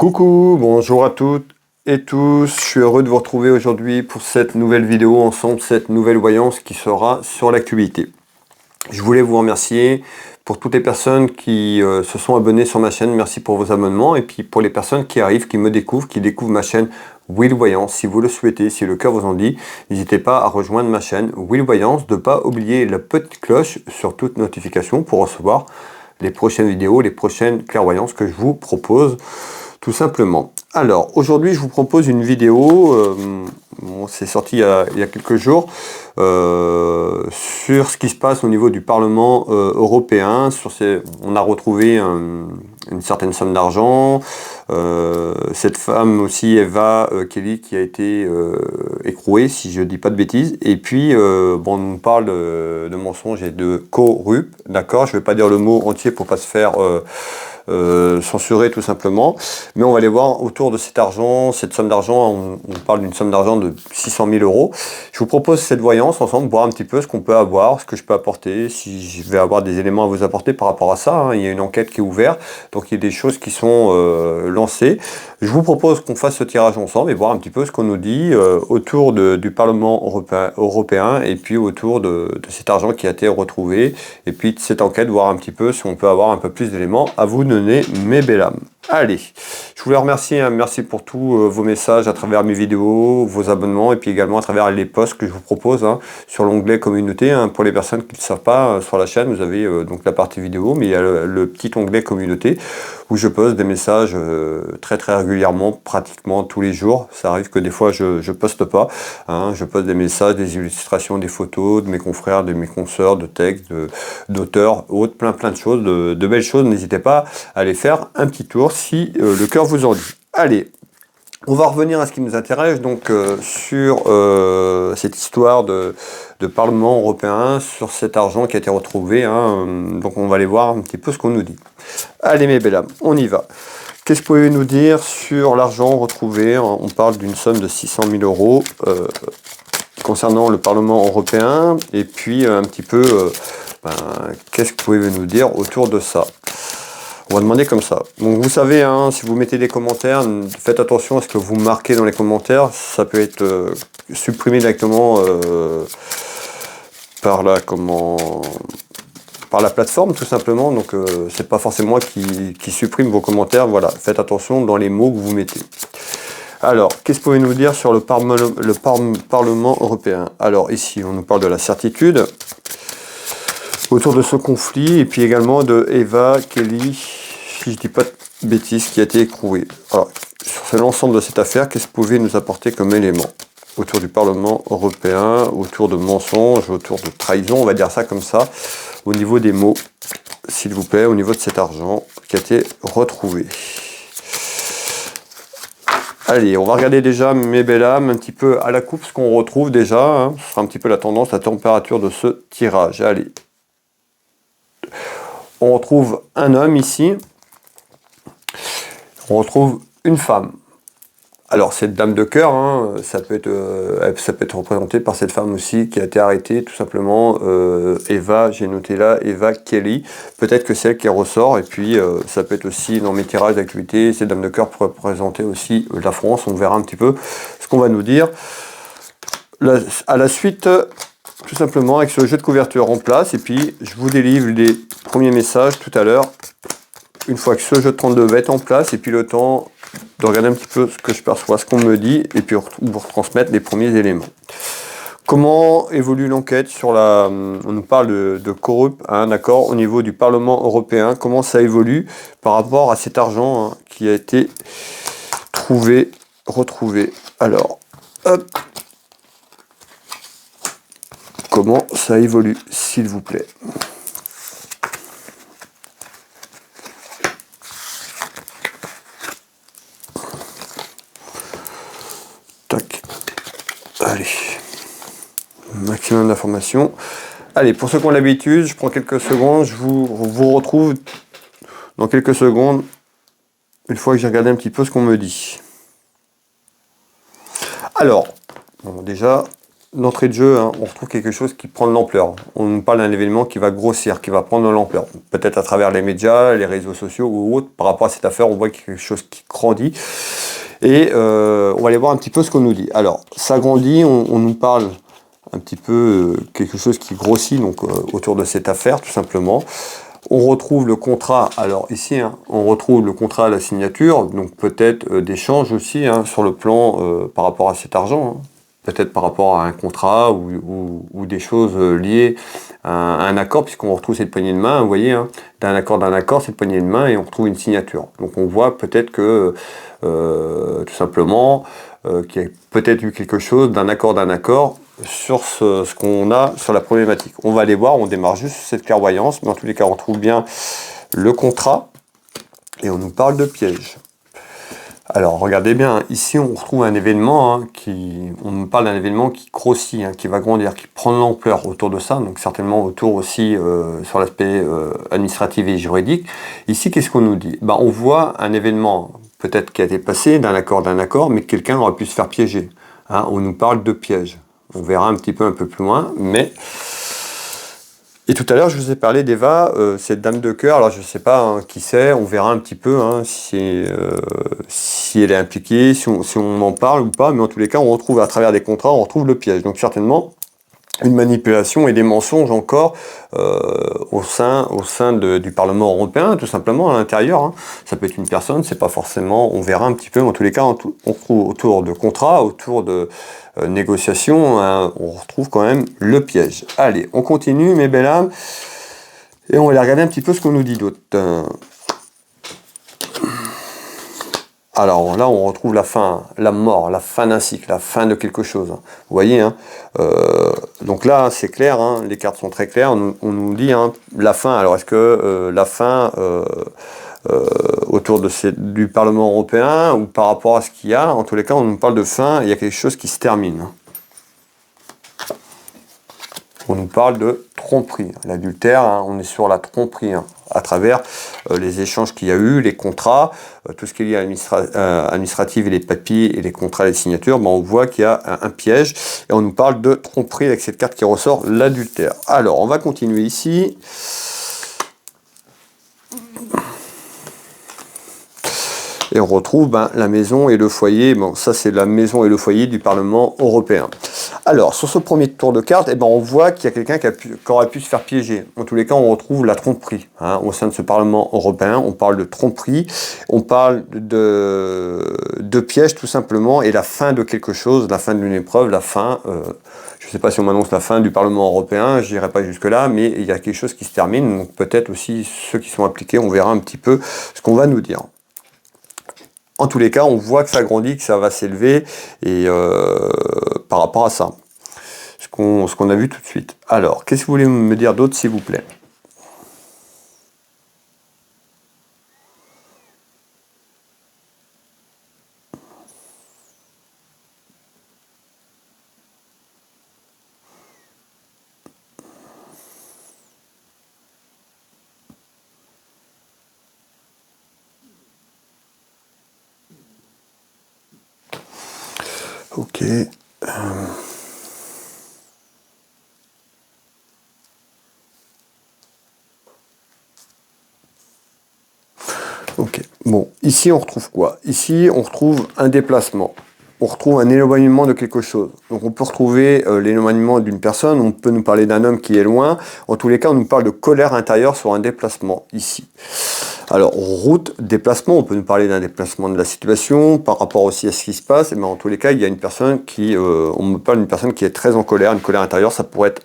Coucou, bonjour à toutes et tous, je suis heureux de vous retrouver aujourd'hui pour cette nouvelle vidéo ensemble, cette nouvelle voyance qui sera sur l'actualité. Je voulais vous remercier pour toutes les personnes qui se sont abonnées sur ma chaîne, merci pour vos abonnements, et puis pour les personnes qui arrivent, qui me découvrent, qui découvrent ma chaîne Will Voyance, si vous le souhaitez, si le cœur vous en dit, n'hésitez pas à rejoindre ma chaîne Will Voyance, de ne pas oublier la petite cloche sur toute notification pour recevoir les prochaines vidéos, les prochaines clairvoyances que je vous propose, tout simplement. Alors, aujourd'hui, je vous propose une vidéo, c'est sorti il y a quelques jours, sur ce qui se passe au niveau du Parlement européen. On a retrouvé une certaine somme d'argent. Cette femme aussi, Eva Kelly, qui a été écrouée, si je ne dis pas de bêtises. Et puis, bon, on nous parle de mensonges et de corrup, d'accord. Je ne vais pas dire le mot entier pour ne pas se faire censurer tout simplement, mais on va aller voir autour de cet argent, cette somme d'argent. On parle d'une somme d'argent de 600 000 euros. Je vous propose cette voyance ensemble, voir un petit peu ce qu'on peut avoir, ce que je peux apporter, si je vais avoir des éléments à vous apporter par rapport à ça, hein. Il y a une enquête qui est ouverte, donc il y a des choses qui sont lancées. Je vous propose qu'on fasse ce tirage ensemble et voir un petit peu ce qu'on nous dit autour du Parlement européen et puis autour de cet argent qui a été retrouvé, et puis de cette enquête, voir un petit peu si on peut avoir un peu plus d'éléments à vous donner, mes belles âmes. Allez, je voulais remercier, hein, merci pour tous vos messages à travers mes vidéos, vos abonnements, et puis également à travers les posts que je vous propose, hein, sur l'onglet communauté, hein. Pour les personnes qui ne le savent pas, sur la chaîne, vous avez donc la partie vidéo, mais il y a le petit onglet communauté, où je poste des messages très régulièrement, pratiquement tous les jours. Ça arrive que des fois je poste pas, hein, je poste des messages, des illustrations, des photos de mes confrères, de mes consoeurs, de textes, d'auteurs, autres, plein de choses, de belles choses. N'hésitez pas à aller faire un petit tour si le cœur vous en dit. Allez, on va revenir à ce qui nous intéresse, donc sur cette histoire de Parlement européen, sur cet argent qui a été retrouvé, hein, donc on va aller voir un petit peu ce qu'on nous dit. Allez mes belles âmes, on y va. Qu'est-ce que vous pouvez nous dire sur l'argent retrouvé? On parle d'une somme de 600 000 euros concernant le Parlement européen, et puis un petit peu, qu'est-ce que vous pouvez nous dire autour de ça? On va demander comme ça. Donc vous savez, hein, si vous mettez des commentaires, faites attention à ce que vous marquez dans les commentaires. Ça peut être supprimé directement par la plateforme, tout simplement. Donc c'est pas forcément moi qui supprime vos commentaires. Voilà, faites attention dans les mots que vous mettez. Alors, qu'est-ce que vous pouvez nous dire sur le Parlement européen? Alors ici, on nous parle de la certitude autour de ce conflit, et puis également de Eva Kelly, si je dis pas de bêtises, qui a été écrouée. Alors, sur l'ensemble de cette affaire, qu'est-ce que vous pouvez nous apporter comme élément autour du Parlement européen, autour de mensonges, autour de trahison, on va dire ça comme ça, au niveau des mots, s'il vous plaît, au niveau de cet argent qui a été retrouvé. Allez, on va regarder déjà, mes belles âmes, un petit peu à la coupe ce qu'on retrouve déjà, hein. Ce sera un petit peu la tendance, la température de ce tirage. Allez. On retrouve un homme ici, on retrouve une femme. Alors cette dame de cœur, hein, ça peut être représenté par cette femme aussi qui a été arrêtée, tout simplement, Eva, j'ai noté là, Eva Kelly. Peut-être que c'est elle qui ressort, et puis ça peut être aussi dans mes tirages d'actualité, cette dame de cœur pourrait représenter aussi la France. On verra un petit peu ce qu'on va nous dire. À la suite, tout simplement avec ce jeu de couverture en place, et puis je vous délivre les premiers messages tout à l'heure, une fois que ce jeu de 32 va être en place, et puis le temps de regarder un petit peu ce que je perçois, ce qu'on me dit, et puis vous retransmettre les premiers éléments. Comment évolue l'enquête sur la... On nous parle de corrup, hein, d'accord, au niveau du Parlement européen, comment ça évolue par rapport à cet argent, hein, qui a été retrouvé. Alors, hop, comment ça évolue, s'il vous plaît. Tac. Allez. Maximum d'informations. Allez, pour ceux qui ont l'habitude, je prends quelques secondes, je vous retrouve dans quelques secondes, une fois que j'ai regardé un petit peu ce qu'on me dit. Alors, bon, déjà, d'entrée de jeu, hein, on retrouve quelque chose qui prend de l'ampleur. On nous parle d'un événement qui va grossir, qui va prendre de l'ampleur. Peut-être à travers les médias, les réseaux sociaux ou autres. Par rapport à cette affaire, on voit qu'il y a quelque chose qui grandit. Et on va aller voir un petit peu ce qu'on nous dit. Alors, ça grandit, on nous parle un petit peu quelque chose qui grossit donc autour de cette affaire, tout simplement. On retrouve le contrat, alors ici, hein, on retrouve le contrat à la signature, donc peut-être d'échange aussi hein, sur le plan par rapport à cet argent. Hein. Peut-être par rapport à un contrat ou des choses liées à un accord, puisqu'on retrouve cette poignée de main, vous voyez, hein, d'un accord, cette poignée de main, et on retrouve une signature. Donc on voit peut-être que, tout simplement, qu'il y a peut-être eu quelque chose d'un accord, sur ce qu'on a sur la problématique. On va aller voir, on démarre juste cette clairvoyance, mais en tous les cas, on trouve bien le contrat, et on nous parle de piège. Alors, regardez bien, ici, on retrouve un événement, hein, on nous parle d'un événement qui grossit, hein, qui va grandir, qui prend de l'ampleur autour de ça, donc certainement autour aussi sur l'aspect administratif et juridique. Ici, qu'est-ce qu'on nous dit? On voit un événement, peut-être qui a été passé d'un accord, mais quelqu'un aurait pu se faire piéger. Hein, on nous parle de piège. On verra un peu plus loin, mais... Et tout à l'heure, je vous ai parlé d'Eva, cette dame de cœur, alors je ne sais pas hein, qui c'est, on verra un petit peu hein, si elle est impliquée, si on en parle ou pas, mais en tous les cas, on retrouve à travers des contrats, on retrouve le piège. Donc certainement, une manipulation et des mensonges encore au sein du Parlement européen, tout simplement, à l'intérieur. Hein. Ça peut être une personne, c'est pas forcément, on verra un petit peu, mais en tous les cas, on trouve autour de contrats, autour de négociations, hein, on retrouve quand même le piège. Allez, on continue, mes belles âmes, et on va aller regarder un petit peu ce qu'on nous dit d'autre. Alors là, on retrouve la fin, la mort, la fin d'un cycle, la fin de quelque chose. Vous voyez, hein, donc là, c'est clair, hein, les cartes sont très claires. On nous dit hein, la fin. Alors, est-ce que la fin autour du Parlement européen ou par rapport à ce qu'il y a, en tous les cas, on nous parle de fin, il y a quelque chose qui se termine. On nous parle de tromperie. L'adultère, hein, on est sur la tromperie, hein, à travers les échanges qu'il y a eu, les contrats, tout ce qui est lié à administratif et les papiers et les contrats, les signatures, on voit qu'il y a un piège et on nous parle de tromperie avec cette carte qui ressort, l'adultère. Alors, on va continuer ici. Et on retrouve la maison et le foyer. Bon, ça c'est la maison et le foyer du Parlement européen. Alors, sur ce premier tour de carte, on voit qu'il y a quelqu'un qui aurait pu se faire piéger. En tous les cas, on retrouve la tromperie. Hein, au sein de ce Parlement européen, on parle de tromperie, on parle de piège tout simplement, et la fin de quelque chose, la fin d'une épreuve, la fin... je ne sais pas si on m'annonce la fin du Parlement européen, je n'irai pas jusque-là, mais il y a quelque chose qui se termine. Donc peut-être aussi ceux qui sont impliqués, on verra un petit peu ce qu'on va nous dire. En tous les cas, on voit que ça grandit, que ça va s'élever, et par rapport à ça, ce qu'on a vu tout de suite. Alors, qu'est-ce que vous voulez me dire d'autre, s'il vous plaît? Ok. Ok. Bon, ici on retrouve quoi? Ici on retrouve un déplacement. On retrouve un éloignement de quelque chose. Donc on peut retrouver l'éloignement d'une personne, on peut nous parler d'un homme qui est loin. En tous les cas, on nous parle de colère intérieure sur un déplacement, ici. Alors, route, déplacement, on peut nous parler d'un déplacement de la situation, par rapport aussi à ce qui se passe, mais en tous les cas, il y a une personne qui, on me parle d'une personne qui est très en colère, une colère intérieure, ça pourrait être...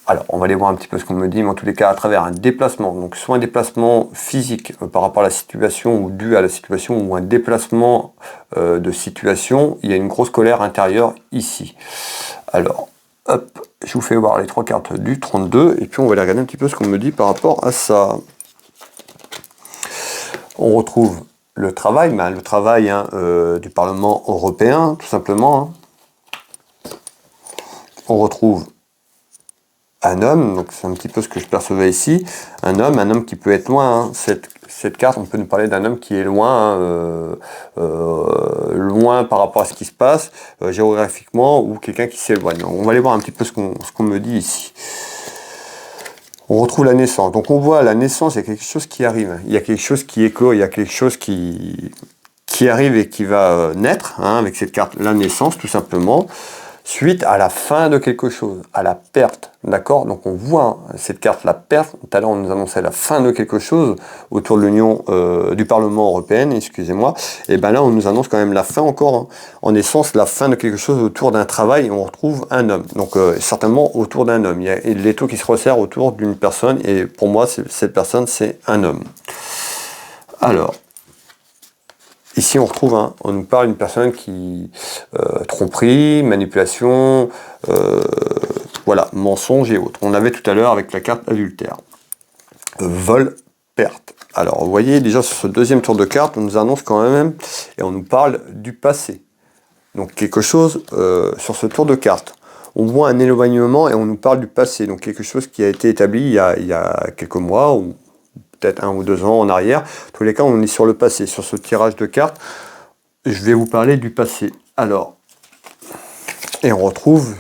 alors, on va aller voir un petit peu ce qu'on me dit, mais en tous les cas, à travers un déplacement, donc soit un déplacement physique par rapport à la situation, ou dû à la situation, ou un déplacement de situation, il y a une grosse colère intérieure ici. Alors, hop, je vous fais voir les trois cartes du 32, et puis on va aller regarder un petit peu ce qu'on me dit par rapport à ça. On retrouve le travail, le travail hein, du Parlement européen, tout simplement. Hein. On retrouve un homme, donc c'est un petit peu ce que je percevais ici, un homme qui peut être loin. Hein. cette carte, on peut nous parler d'un homme qui est loin, loin par rapport à ce qui se passe géographiquement, ou quelqu'un qui s'éloigne. On va aller voir un petit peu ce qu'on me dit ici. On retrouve la naissance. Donc on voit la naissance, il y a quelque chose qui arrive. Il y a quelque chose qui éclot, il y a quelque chose qui arrive et qui va naître, hein, avec cette carte, la naissance tout simplement, suite à la fin de quelque chose, à la perte, d'accord? Donc on voit cette carte, la perte, tout à l'heure on nous annonçait la fin de quelque chose autour de l'Union, du Parlement européen, excusez-moi, et bien là on nous annonce quand même la fin encore, hein, en essence la fin de quelque chose autour d'un travail, et on retrouve un homme, donc certainement autour d'un homme, il y a l'étau qui se resserre autour d'une personne, et pour moi cette personne c'est un homme. Alors, ici, on retrouve, on nous parle d'une personne qui tromperie, manipulation, voilà, mensonge et autres. On avait tout à l'heure avec la carte adultère. Vol, perte. Alors, vous voyez, déjà sur ce deuxième tour de carte, on nous annonce quand même, et on nous parle du passé. Donc, quelque chose sur ce tour de carte. On voit un éloignement et on nous parle du passé. Donc, quelque chose qui a été établi il y a quelques mois, ou peut-être 1 ou 2 ans en arrière. En tous les cas, on est sur le passé. Sur ce tirage de cartes, je vais vous parler du passé. Alors, et on retrouve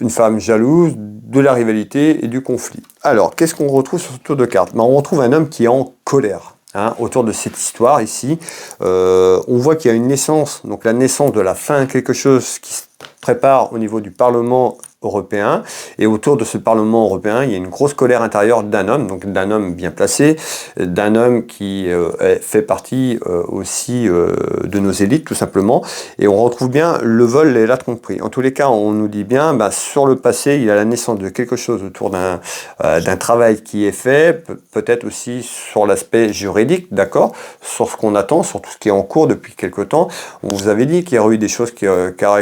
une femme jalouse, de la rivalité et du conflit. Alors, qu'est-ce qu'on retrouve sur ce tour de cartes? On retrouve un homme qui est en colère, hein, autour de cette histoire ici. On voit qu'il y a une naissance, donc la naissance de la fin de quelque chose qui se prépare au niveau du Parlement européen, et autour de ce Parlement européen, il y a une grosse colère intérieure d'un homme, donc d'un homme bien placé, d'un homme qui fait partie aussi de nos élites tout simplement, et on retrouve bien le vol et la tromperie. En tous les cas, on nous dit bien, sur le passé, il y a la naissance de quelque chose autour d'un travail qui est fait, peut-être aussi sur l'aspect juridique, d'accord, sur ce qu'on attend, sur tout ce qui est en cours depuis quelque temps. On vous avait dit qu'il y aurait eu des choses qui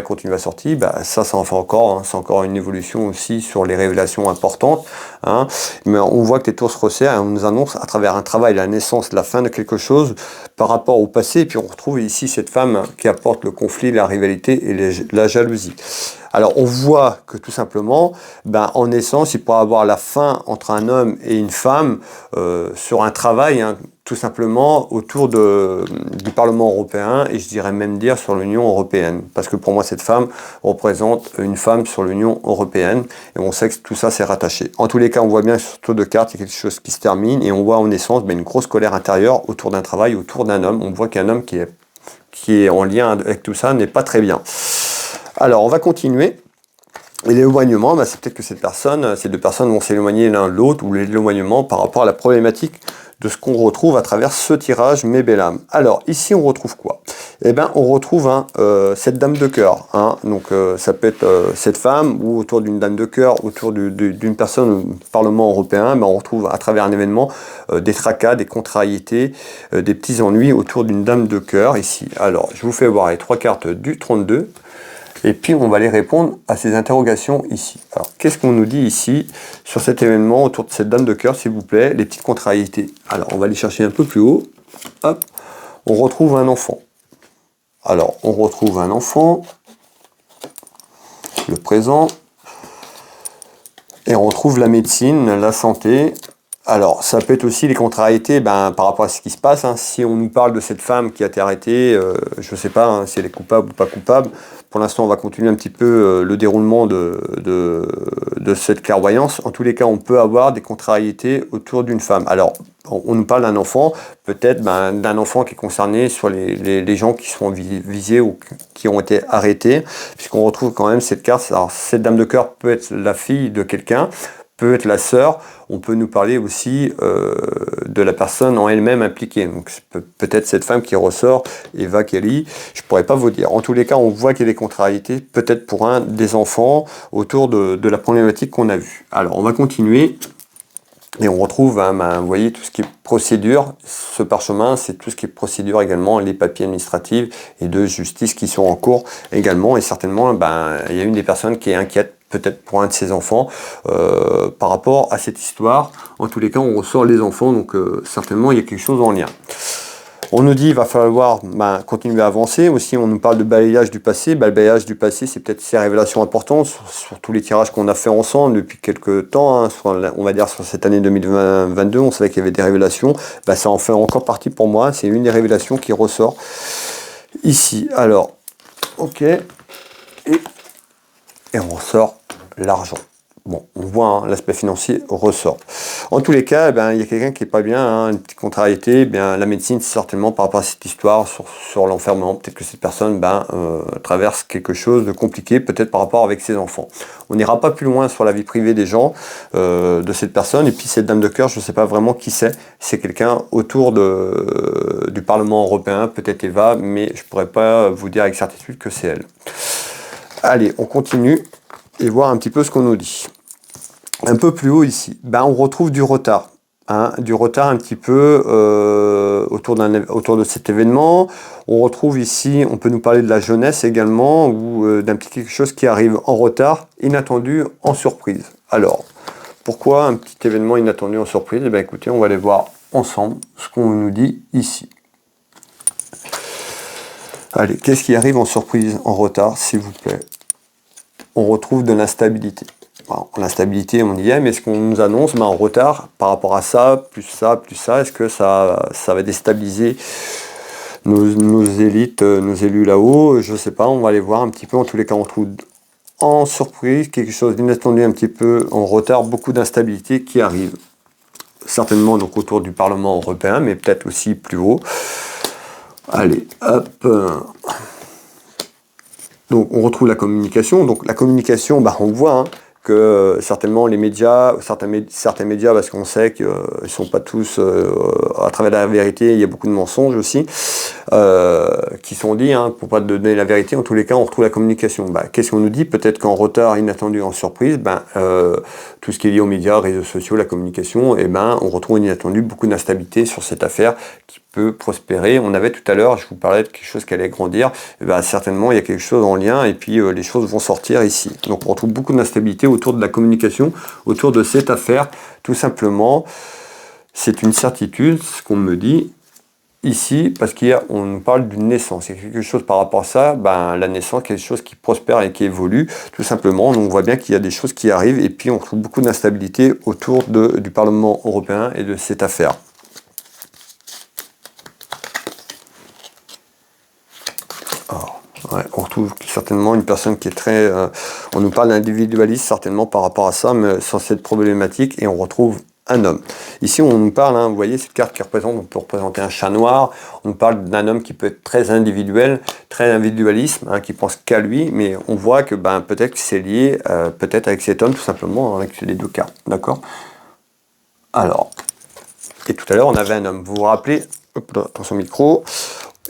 continuent à sortir, ça en fait encore, hein, c'est encore une évolution aussi sur les révélations importantes, hein. Mais on voit que les tours se resserrent et on nous annonce à travers un travail la naissance, la fin de quelque chose par rapport au passé, et puis on retrouve ici cette femme qui apporte le conflit, la rivalité et la jalousie. Alors on voit que tout simplement, en essence, il pourrait y avoir la fin entre un homme et une femme sur un travail, hein, tout simplement autour du Parlement européen, et je dirais même dire sur l'Union européenne. Parce que pour moi, cette femme représente une femme sur l'Union européenne, et on sait que tout ça s'est rattaché. En tous les cas, on voit bien sur ce tour de carte, il y a quelque chose qui se termine, et on voit en essence une grosse colère intérieure autour d'un travail, autour d'un homme. On voit qu'un homme qui est en lien avec tout ça n'est pas très bien. Alors, on va continuer. Et l'éloignement, c'est peut-être que ces deux personnes vont s'éloigner l'un de l'autre, ou l'éloignement par rapport à la problématique de ce qu'on retrouve à travers ce tirage Mébélam. Alors, ici, on retrouve quoi? On retrouve cette dame de cœur. Hein. Donc, ça peut être cette femme, ou autour d'une dame de cœur, autour d'une personne au Parlement européen. On retrouve à travers un événement des tracas, des contrariétés, des petits ennuis autour d'une dame de cœur, ici. Alors, je vous fais voir les 3 cartes du 32. Et puis, on va aller répondre à ces interrogations ici. Alors, qu'est-ce qu'on nous dit ici sur cet événement autour de cette dame de cœur, s'il vous plaît, les petites contrariétés? Alors, on va aller chercher un peu plus haut. Hop, on retrouve un enfant. Alors, on retrouve un enfant, le présent, et on retrouve la médecine, la santé. Alors, ça peut être aussi les contrariétés par rapport à ce qui se passe. Hein. Si on nous parle de cette femme qui a été arrêtée, je ne sais pas si elle est coupable ou pas coupable. Pour l'instant, on va continuer un petit peu le déroulement de cette clairvoyance. En tous les cas, on peut avoir des contrariétés autour d'une femme. Alors, on nous parle d'un enfant, peut-être d'un enfant qui est concerné sur les gens qui sont visés ou qui ont été arrêtés, puisqu'on retrouve quand même cette carte. Alors, cette dame de cœur peut être la fille de quelqu'un, peut être la sœur, on peut nous parler aussi de la personne en elle-même impliquée. Donc peut-être cette femme qui ressort, Eva Kelly, je ne pourrais pas vous dire. En tous les cas, on voit qu'il y a des contrariétés, peut-être pour un des enfants, autour de la problématique qu'on a vue. Alors, on va continuer. Et on retrouve, vous voyez, tout ce qui est procédure. Ce parchemin, c'est tout ce qui est procédure également, les papiers administratifs et de justice qui sont en cours également. Et certainement, il y a une des personnes qui est inquiète, peut-être pour un de ses enfants, par rapport à cette histoire. En tous les cas, on ressort les enfants, donc certainement, il y a quelque chose en lien. On nous dit qu'il va falloir continuer à avancer. Aussi, on nous parle de balayage du passé. Le balayage du passé, c'est peut-être ces révélations importantes sur tous les tirages qu'on a fait ensemble depuis quelques temps. On va dire sur cette année 2022, on savait qu'il y avait des révélations. Ça en fait encore partie pour moi. C'est une des révélations qui ressort ici. Alors, ok. Et on ressort l'argent. Bon, on voit l'aspect financier ressort. En tous les cas, il y a quelqu'un qui n'est pas bien, une petite contrariété. La médecine, c'est certainement par rapport à cette histoire sur l'enfermement. Peut-être que cette personne traverse quelque chose de compliqué, peut-être par rapport avec ses enfants. On n'ira pas plus loin sur la vie privée des gens, de cette personne. Et puis cette dame de cœur, je ne sais pas vraiment qui c'est. C'est quelqu'un autour du Parlement européen, peut-être Eva, mais je ne pourrais pas vous dire avec certitude que c'est elle. Allez, on continue et voir un petit peu ce qu'on nous dit. Un peu plus haut ici, on retrouve du retard. Du retard un petit peu autour de cet événement. On retrouve ici, on peut nous parler de la jeunesse également, ou d'un petit quelque chose qui arrive en retard, inattendu, en surprise. Alors, pourquoi un petit événement inattendu en surprise? Écoutez, on va aller voir ensemble ce qu'on nous dit ici. Allez, qu'est-ce qui arrive en surprise, en retard, s'il vous plaît? On retrouve de l'instabilité. L'instabilité, on y est, mais ce qu'on nous annonce, en retard, par rapport à ça, plus ça, est-ce que ça va déstabiliser nos élites, nos élus là-haut? Je ne sais pas, on va aller voir un petit peu. En tous les cas, on trouve en surprise quelque chose d'inattendu, un petit peu en retard, beaucoup d'instabilité qui arrive. Certainement donc autour du Parlement européen, mais peut-être aussi plus haut. Allez, hop. Donc on retrouve la communication. Donc la communication, on voit que certainement les médias, certains médias, parce qu'on sait qu'ils ne sont pas tous à travers la vérité, il y a beaucoup de mensonges aussi, qui sont dits, pour pas donner la vérité. En tous les cas, on retrouve la communication. Qu'est-ce qu'on nous dit? Peut-être qu'en retard, inattendu, en surprise, tout ce qui est lié aux médias, réseaux sociaux, la communication, on retrouve inattendu, beaucoup d'instabilité sur cette affaire qui peut prospérer. On avait tout à l'heure, je vous parlais de quelque chose qui allait grandir, certainement il y a quelque chose en lien et puis les choses vont sortir ici. Donc on retrouve beaucoup d'instabilité autour de la communication, autour de cette affaire, tout simplement. C'est une certitude, ce qu'on me dit ici, parce qu'on nous parle d'une naissance. Il y a quelque chose par rapport à ça, la naissance, quelque chose qui prospère et qui évolue, tout simplement. Donc on voit bien qu'il y a des choses qui arrivent et puis on trouve beaucoup d'instabilité autour du Parlement européen et de cette affaire. On retrouve certainement une personne qui est très... on nous parle d'individualisme certainement par rapport à ça, mais sur cette problématique, et on retrouve un homme. Ici, on nous parle, vous voyez cette carte qui représente, on peut représenter un chat noir, on nous parle d'un homme qui peut être très individuel, très individualisme, qui pense qu'à lui, mais on voit que peut-être que c'est lié peut-être avec cet homme, tout simplement, avec les deux cartes, d'accord? Alors, et tout à l'heure, on avait un homme, vous vous rappelez, hop là, attention micro,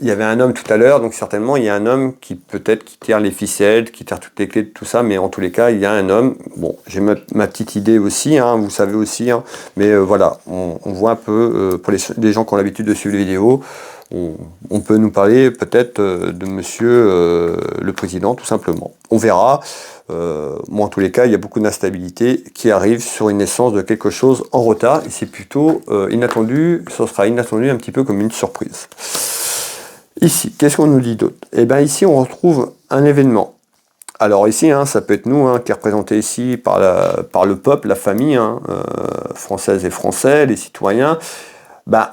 il y avait un homme tout à l'heure, donc certainement il y a un homme qui peut-être qui tire les ficelles, qui tire toutes les clés de tout ça, mais en tous les cas il y a un homme. Bon, j'ai ma petite idée aussi, vous savez aussi, mais voilà, on voit un peu, pour les gens qui ont l'habitude de suivre les vidéos, on peut nous parler peut-être de monsieur le président, tout simplement. On verra. En tous les cas, il y a beaucoup d'instabilité qui arrive sur une naissance de quelque chose en retard, et c'est plutôt inattendu, ce sera inattendu un petit peu comme une surprise. Ici, qu'est-ce qu'on nous dit d'autre? Ici, on retrouve un événement. Alors ici, ça peut être nous, qui est représenté ici par le peuple, la famille, française et français, les citoyens.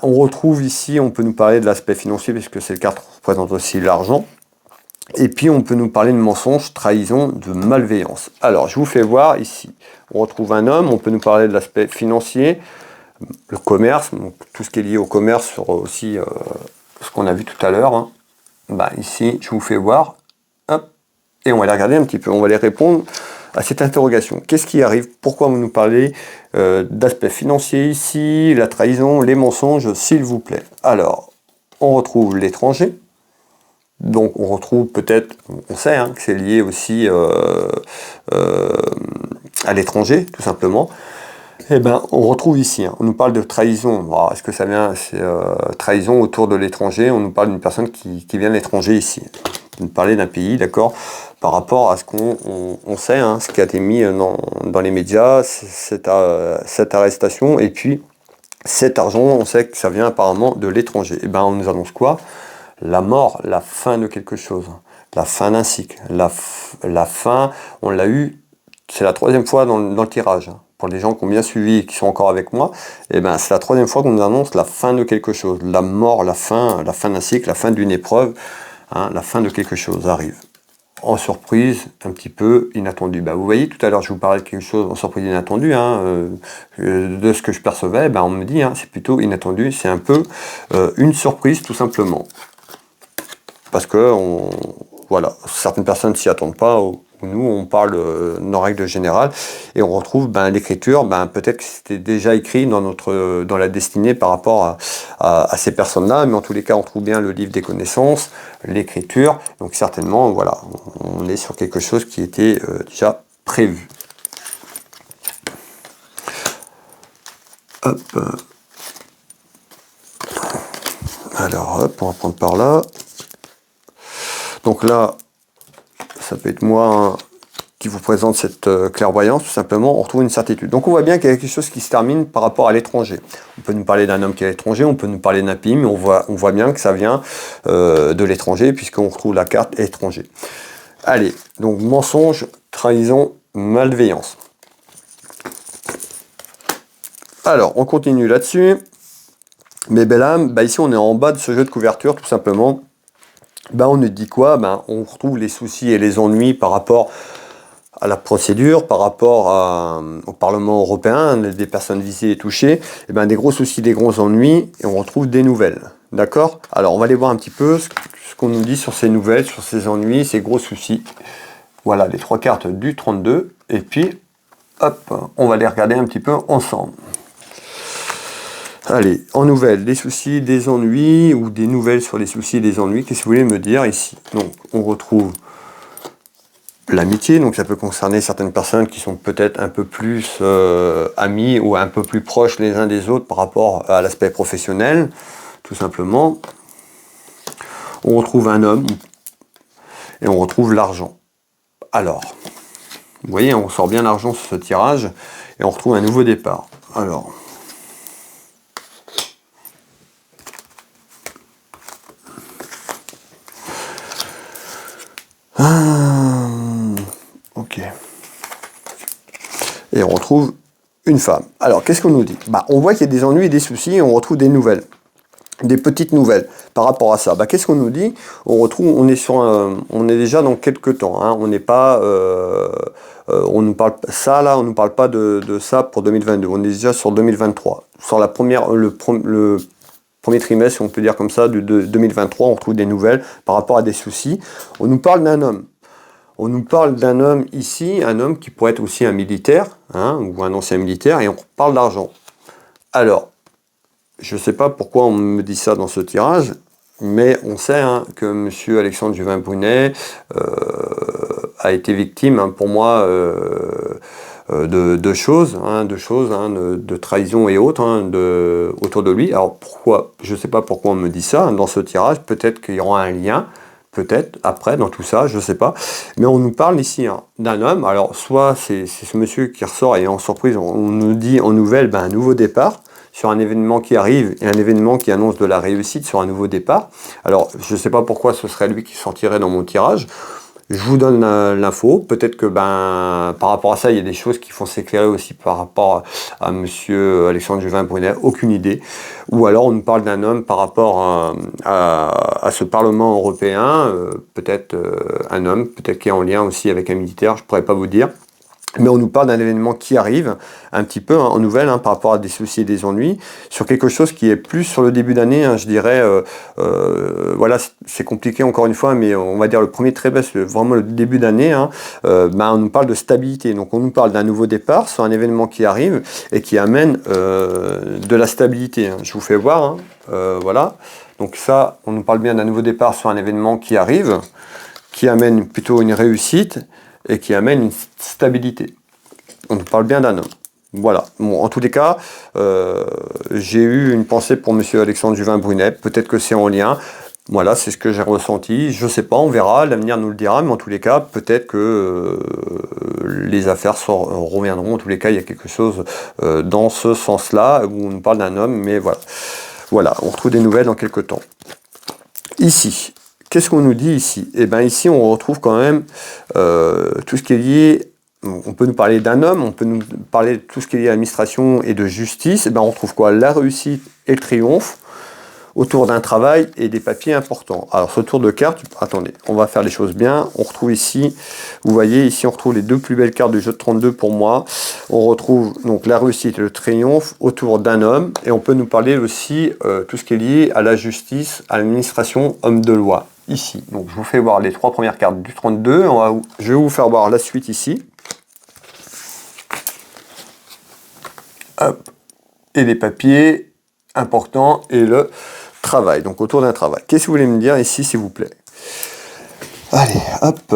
On retrouve ici, on peut nous parler de l'aspect financier, puisque cette carte représente aussi l'argent. Et puis, on peut nous parler de mensonges, trahison, de malveillance. Alors, je vous fais voir ici. On retrouve un homme, on peut nous parler de l'aspect financier, le commerce, donc tout ce qui est lié au commerce sur aussi... ce qu'on a vu tout à l'heure, ici, je vous fais voir, hop, et on va les regarder un petit peu, on va les répondre à cette interrogation. Qu'est-ce qui arrive? Pourquoi vous nous parlez d'aspect financier ici, la trahison, les mensonges, s'il vous plaît? Alors, on retrouve l'étranger, donc on retrouve peut-être, on sait que c'est lié aussi à l'étranger, tout simplement. On retrouve ici, on nous parle de trahison. Est-ce que ça vient, c'est trahison autour de l'étranger? On nous parle d'une personne qui vient de l'étranger ici. On nous parler d'un pays, d'accord, par rapport à ce qu'on sait, ce qui a été mis dans les médias, cette arrestation, et puis Cet argent, on sait que ça vient apparemment de l'étranger. Et ben on nous annonce quoi? La mort, la fin de quelque chose, la fin d'un cycle, la fin, on l'a eu, c'est la troisième fois dans le tirage. Pour les gens qui ont bien suivi et qui sont encore avec moi, et ben c'est la troisième fois qu'on nous annonce la fin de quelque chose, la mort, la fin d'un cycle, la fin d'une épreuve, hein, la fin de quelque chose arrive. En surprise, un petit peu inattendue. Vous voyez, tout à l'heure, je vous parlais de quelque chose en surprise inattendue, de ce que je percevais, on me dit, c'est plutôt inattendu, c'est un peu une surprise, tout simplement. Parce que, voilà, certaines personnes s'y attendent pas, ou nous, on parle en règle générale, et on retrouve l'écriture, peut-être que c'était déjà écrit dans la destinée par rapport à ces personnes-là, mais en tous les cas, on trouve bien le livre des connaissances, l'écriture, donc certainement, voilà, on est sur quelque chose qui était déjà prévu. Hop. Alors, hop, on va prendre par là. Donc là, ça peut être moi qui vous présente cette clairvoyance, tout simplement, on retrouve une certitude. Donc on voit bien qu'il y a quelque chose qui se termine par rapport à l'étranger. On peut nous parler d'un homme qui est à l'étranger, on peut nous parler d'un pays, mais on voit bien que ça vient de l'étranger, puisqu'on retrouve la carte étranger. Allez, donc mensonge, trahison, malveillance. Alors, on continue là-dessus. Mes belles âmes, ici on est en bas de ce jeu de couverture, tout simplement. On nous dit quoi? On retrouve les soucis et les ennuis par rapport à la procédure, par rapport au Parlement européen, des personnes visées et touchées, des gros soucis, des gros ennuis, et on retrouve des nouvelles. D'accord? Alors on va aller voir un petit peu ce qu'on nous dit sur ces nouvelles, sur ces ennuis, ces gros soucis. Voilà les trois cartes du 32, et puis hop, on va les regarder un petit peu ensemble. Allez, en nouvelles, des soucis, des ennuis, ou des nouvelles sur les soucis et les ennuis, qu'est-ce que vous voulez me dire ici? Donc, on retrouve l'amitié, donc ça peut concerner certaines personnes qui sont peut-être un peu plus amis ou un peu plus proches les uns des autres par rapport à l'aspect professionnel, tout simplement. On retrouve un homme, et on retrouve l'argent. Alors, vous voyez, on sort bien l'argent sur ce tirage, et on retrouve un nouveau départ. Alors... ok. Et on retrouve une femme. Alors, qu'est-ce qu'on nous dit? On voit qu'il y a des ennuis et des soucis, et on retrouve des nouvelles. Des petites nouvelles par rapport à ça. Qu'est-ce qu'on nous dit? On est déjà dans quelques temps. On n'est pas... on nous parle ça là, on nous parle pas de ça pour 2022. On est déjà sur 2023. Sur le premier trimestre, si on peut dire comme ça, de 2023, on retrouve des nouvelles par rapport à des soucis. On nous parle d'un homme. On nous parle d'un homme ici, un homme qui pourrait être aussi un militaire, ou un ancien militaire, et on parle d'argent. Alors, je ne sais pas pourquoi on me dit ça dans ce tirage, mais on sait que M. Alexandre Juvin-Brunet a été victime, pour moi, de choses, de trahison et autres, autour de lui. Alors pourquoi? Je ne sais pas pourquoi on me dit ça dans ce tirage. Peut-être qu'il y aura un lien, peut-être après dans tout ça, je ne sais pas. Mais on nous parle ici d'un homme. Alors soit c'est ce monsieur qui ressort et en surprise, on nous dit en nouvelle un nouveau départ sur un événement qui arrive et un événement qui annonce de la réussite sur un nouveau départ. Alors je ne sais pas pourquoi ce serait lui qui sortirait dans mon tirage. Je vous donne l'info, peut-être que par rapport à ça, il y a des choses qui font s'éclairer aussi par rapport à monsieur Alexandre Juvin-Brunet, aucune idée. Ou alors on nous parle d'un homme par rapport à ce Parlement européen, peut-être un homme, peut-être qui est en lien aussi avec un militaire, je ne pourrais pas vous dire. Mais on nous parle d'un événement qui arrive, un petit peu en nouvelle, par rapport à des soucis et des ennuis, sur quelque chose qui est plus sur le début d'année, je dirais, voilà, c'est compliqué encore une fois, mais on va dire le premier trimestre, vraiment le début d'année, on nous parle de stabilité. Donc on nous parle d'un nouveau départ sur un événement qui arrive et qui amène de la stabilité. Je vous fais voir, voilà. Donc ça, on nous parle bien d'un nouveau départ sur un événement qui arrive, qui amène plutôt une réussite, et qui amène une stabilité. On parle bien d'un homme. Voilà. Bon, en tous les cas, j'ai eu une pensée pour monsieur Alexandre Juvin-Brunet. Peut-être que c'est en lien. Voilà, c'est ce que j'ai ressenti. Je sais pas, on verra, l'avenir nous le dira, mais en tous les cas, peut-être que les affaires reviendront. En tous les cas, il y a quelque chose dans ce sens-là, où on nous parle d'un homme, mais voilà. Voilà, on retrouve des nouvelles dans quelques temps. Ici, qu'est-ce qu'on nous dit ici? Eh bien ici, on retrouve quand même tout ce qui est lié. On peut nous parler d'un homme, on peut nous parler de tout ce qui est lié à l'administration et de justice. Eh bien, on retrouve quoi? La réussite et le triomphe autour d'un travail et des papiers importants. Alors ce tour de carte, attendez, on va faire les choses bien. On retrouve ici, vous voyez, ici on retrouve les deux plus belles cartes du jeu de 32 pour moi. On retrouve donc la réussite et le triomphe autour d'un homme. Et on peut nous parler aussi tout ce qui est lié à la justice, à l'administration, homme de loi. Ici, donc je vous fais voir les trois premières cartes du 32. Je vais vous faire voir la suite ici. Hop. Et les papiers importants et le travail, donc autour d'un travail. Qu'est-ce que vous voulez me dire ici, s'il vous plaît? Allez, hop.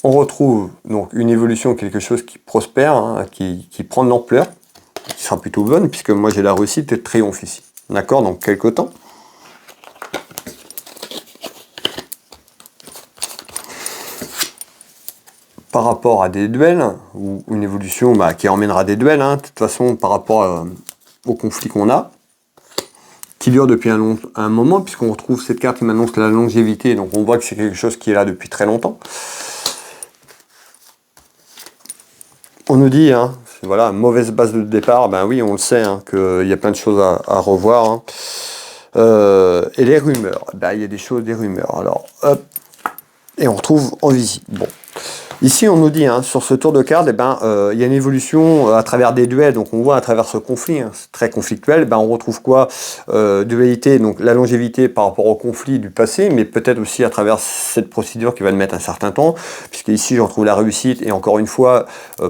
On retrouve donc une évolution, quelque chose qui prospère, hein, qui prend de l'ampleur, qui sera plutôt bonne, puisque moi j'ai la réussite et le triomphe ici. D'accord, donc quelques temps. Par rapport à des duels, ou une évolution qui emmènera des duels, hein, de toute façon par rapport au conflit qu'on a, qui dure depuis un moment, puisqu'on retrouve cette carte qui m'annonce la longévité, donc on voit que c'est quelque chose qui est là depuis très longtemps. On nous dit, hein, voilà, mauvaise base de départ, ben oui, on le sait, hein, qu'il y a plein de choses à revoir. Hein. Et les rumeurs, ben, il y a des choses, des rumeurs. Alors, hop, et on retrouve en visite. Bon. Ici, on nous dit, hein, sur ce tour de carte, eh ben, y a une évolution à travers des duels. Donc, on voit à travers ce conflit, hein, c'est très conflictuel, ben, on retrouve quoi? Dualité, donc la longévité par rapport au conflit du passé, mais peut-être aussi à travers cette procédure qui va mettre un certain temps, puisque ici, je retrouve la réussite. Et encore une fois,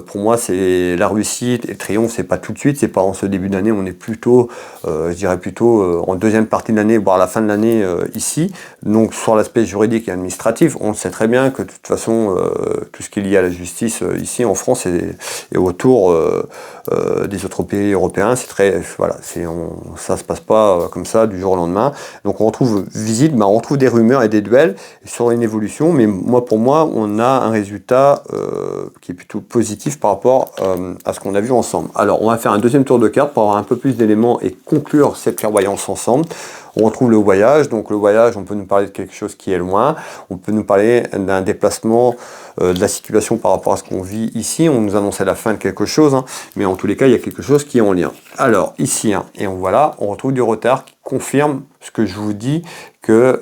pour moi, c'est la réussite et le triomphe, c'est pas tout de suite, c'est pas en ce début d'année, on est plutôt, je dirais plutôt en deuxième partie de l'année, voire à la fin de l'année ici. Donc, sur l'aspect juridique et administratif, on sait très bien que de toute façon, tout ce qui est lié à la justice ici en France et autour des autres pays européens, c'est très, voilà, ça se passe pas comme ça du jour au lendemain. Donc on retrouve visite, on retrouve des rumeurs et des duels sur une évolution, mais pour moi, on a un résultat qui est plutôt positif par rapport à ce qu'on a vu ensemble. Alors on va faire un deuxième tour de carte pour avoir un peu plus d'éléments et conclure cette clairvoyance ensemble. On retrouve le voyage, donc le voyage, on peut nous parler de quelque chose qui est loin, on peut nous parler d'un déplacement, de la situation par rapport à ce qu'on vit ici, on nous annonçait la fin de quelque chose, hein, mais en tous les cas, il y a quelque chose qui est en lien. Alors, ici, hein, et voilà, on retrouve du retard qui confirme ce que je vous dis, que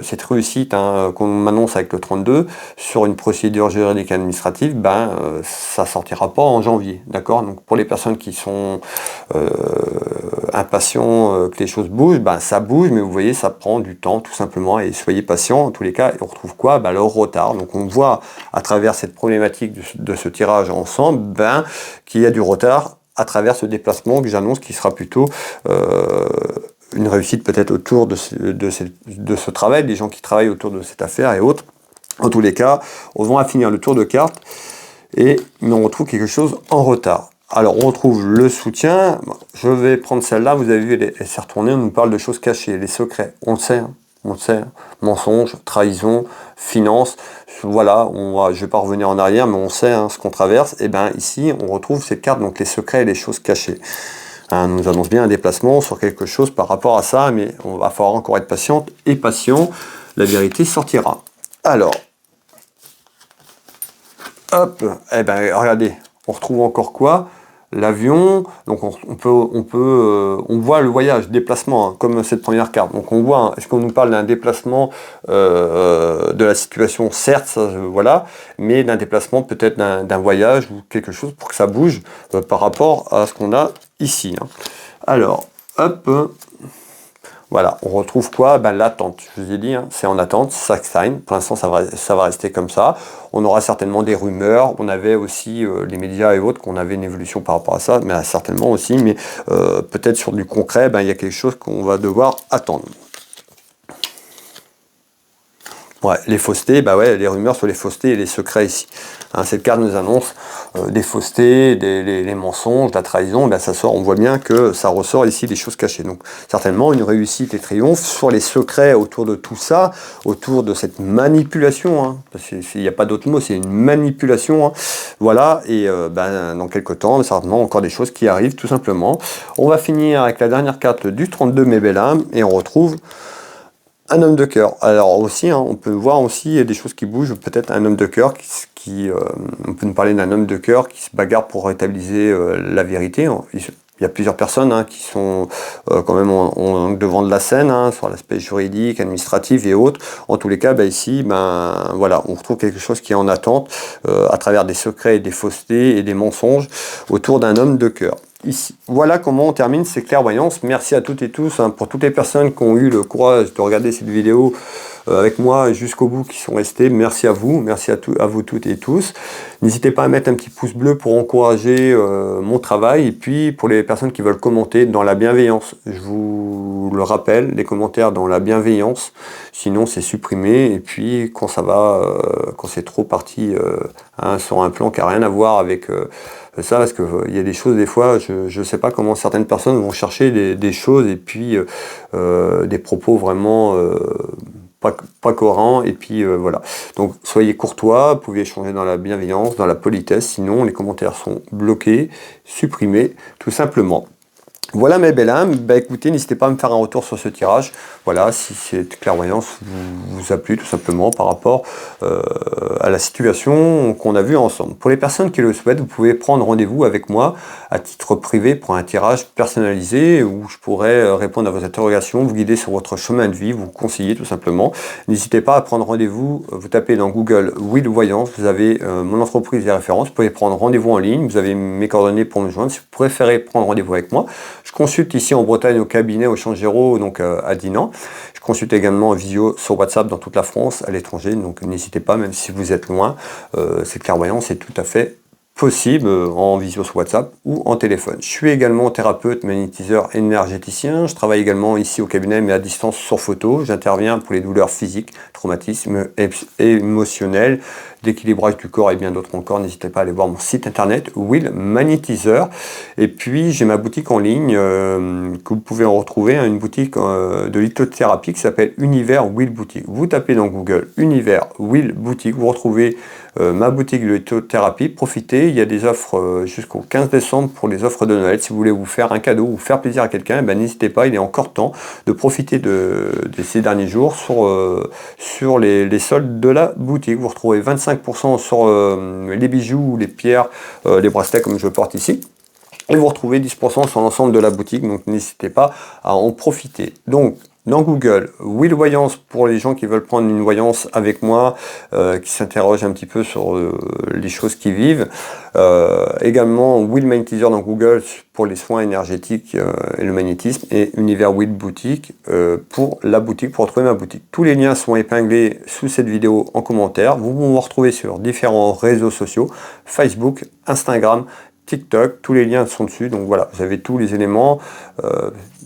cette réussite qu'on m'annonce avec le 32 sur une procédure juridique administrative, ça sortira pas en janvier, d'accord? Donc pour les personnes qui sont impatients que les choses bougent, ça bouge, mais vous voyez, ça prend du temps tout simplement, et soyez patients. En tous les cas, on retrouve quoi? Le retard. Donc on voit à travers cette problématique de ce tirage ensemble, qu'il y a du retard à travers ce déplacement que j'annonce, qui sera plutôt une réussite peut-être autour de ce travail, des gens qui travaillent autour de cette affaire et autres. En tous les cas, on va finir le tour de cartes, mais on retrouve quelque chose en retard. Alors on retrouve le soutien, je vais prendre celle-là, vous avez vu, elle s'est retournée, on nous parle de choses cachées, les secrets, on le sait, hein, on le sait, mensonge, trahison, finance, voilà, je ne vais pas revenir en arrière, mais on sait ce qu'on traverse. Et bien ici, on retrouve cette carte, donc les secrets et les choses cachées. On nous annonce bien un déplacement sur quelque chose par rapport à ça, mais on va falloir encore être patiente et patient, la vérité sortira. Alors, hop, regardez, on retrouve encore quoi? L'avion, donc on voit le voyage, déplacement, comme cette première carte. Donc on voit, est-ce qu'on nous parle d'un déplacement de la situation, certes, ça, voilà, mais d'un déplacement peut-être d'un voyage ou quelque chose pour que ça bouge par rapport à ce qu'on a ici. Hein. Alors, hop, voilà, on retrouve quoi? L'attente, je vous ai dit, c'est en attente, ça sign. Pour l'instant, ça va rester comme ça. On aura certainement des rumeurs. On avait aussi les médias et autres, qu'on avait une évolution par rapport à ça, mais certainement aussi, mais peut-être sur du concret, il y a quelque chose qu'on va devoir attendre. Ouais, les faussetés, bah ouais, les rumeurs sur les faussetés et les secrets ici. Hein, cette carte nous annonce des faussetés, les mensonges, la trahison, ben ça sort, on voit bien que ça ressort ici des choses cachées. Donc certainement une réussite et triomphe sur les secrets autour de tout ça, autour de cette manipulation, hein, parce qu'il n'y a pas d'autre mot, c'est une manipulation. Hein, voilà, et dans quelques temps, certainement encore des choses qui arrivent tout simplement. On va finir avec la dernière carte du 32, mes belles âmes, et on retrouve un homme de cœur. Alors aussi, hein, on peut voir aussi des choses qui bougent, peut-être un homme de cœur on peut nous parler d'un homme de cœur qui se bagarre pour rétablir la vérité. Il y a plusieurs personnes hein, qui sont quand même devant de la scène, hein, sur l'aspect juridique, administratif et autres. En tous les cas, ici, voilà, on retrouve quelque chose qui est en attente à travers des secrets et des faussetés et des mensonges autour d'un homme de cœur. Ici. Voilà comment on termine ces clairvoyances. Merci à toutes et tous, hein, pour toutes les personnes qui ont eu le courage de regarder cette vidéo avec moi jusqu'au bout, qui sont restés. Merci à vous, merci à vous toutes et tous. N'hésitez pas à mettre un petit pouce bleu pour encourager mon travail. Et puis pour les personnes qui veulent commenter dans la bienveillance, je vous le rappelle, les commentaires dans la bienveillance, sinon c'est supprimé. Et puis quand ça va, quand c'est trop parti sur un plan qui n'a rien à voir avec ça, parce qu'il y a des choses, des fois, je ne sais pas comment certaines personnes vont chercher des choses et puis des propos vraiment pas cohérents, et puis voilà. Donc soyez courtois, vous pouvez échanger dans la bienveillance, dans la politesse, sinon les commentaires sont bloqués, supprimés, tout simplement. Voilà mes belles âmes, écoutez, n'hésitez pas à me faire un retour sur ce tirage, voilà, si cette clairvoyance vous a plu tout simplement par rapport à la situation qu'on a vue ensemble. Pour les personnes qui le souhaitent, vous pouvez prendre rendez-vous avec moi à titre privé pour un tirage personnalisé où je pourrais répondre à vos interrogations, vous guider sur votre chemin de vie, vous conseiller tout simplement. N'hésitez pas à prendre rendez-vous, vous tapez dans Google Will Voyance, vous avez mon entreprise et références, vous pouvez prendre rendez-vous en ligne, vous avez mes coordonnées pour me joindre. Si vous préférez prendre rendez-vous avec moi, je consulte ici en Bretagne au cabinet au Champ Géraud, donc à Dinan. Je consulte également en visio sur WhatsApp dans toute la France, à l'étranger, donc n'hésitez pas, même si vous êtes loin, cette clairvoyance est tout à fait possible en visio sur WhatsApp ou en téléphone. Je suis également thérapeute, magnétiseur, énergéticien. Je travaille également ici au cabinet, mais à distance sur photo. J'interviens pour les douleurs physiques, traumatismes émotionnels, d'équilibrage du corps et bien d'autres encore. N'hésitez pas à aller voir mon site internet Will Magnétiseur. Et puis j'ai ma boutique en ligne que vous pouvez en retrouver, hein, une boutique de lithothérapie qui s'appelle Univers Will Boutique. Vous tapez dans Google Univers Will Boutique, vous retrouvez ma boutique de lithothérapie. Profitez, il y a des offres jusqu'au 15 décembre pour les offres de Noël. Si vous voulez vous faire un cadeau ou faire plaisir à quelqu'un, n'hésitez pas, il est encore temps de profiter de ces derniers jours sur les soldes de la boutique. Vous retrouvez 25% sur les bijoux, les pierres, les bracelets comme je porte ici. Et vous retrouvez 10% sur l'ensemble de la boutique, donc n'hésitez pas à en profiter. Donc, dans Google, Will Voyance pour les gens qui veulent prendre une voyance avec moi, qui s'interrogent un petit peu sur les choses qu'ils vivent. Également Will Magnétiseur dans Google pour les soins énergétiques et le magnétisme. Et Univers Will Boutique pour la boutique, pour retrouver ma boutique. Tous les liens sont épinglés sous cette vidéo en commentaire. Vous pouvez me retrouver sur différents réseaux sociaux, Facebook, Instagram, TikTok, tous les liens sont dessus, donc voilà, vous avez tous les éléments.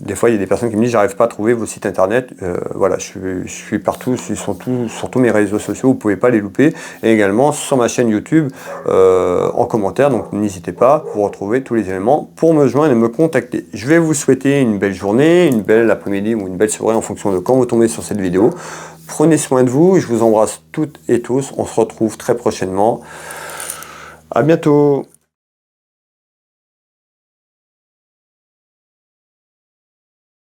Des fois, il y a des personnes qui me disent j'arrive pas à trouver vos sites internet. Voilà, je suis partout, ils sont sur tous mes réseaux sociaux, vous pouvez pas les louper. Et également sur ma chaîne YouTube en commentaire, donc n'hésitez pas pour retrouver tous les éléments pour me joindre et me contacter. Je vais vous souhaiter une belle journée, une belle après-midi ou une belle soirée en fonction de quand vous tombez sur cette vidéo. Prenez soin de vous, je vous embrasse toutes et tous, on se retrouve très prochainement. À bientôt.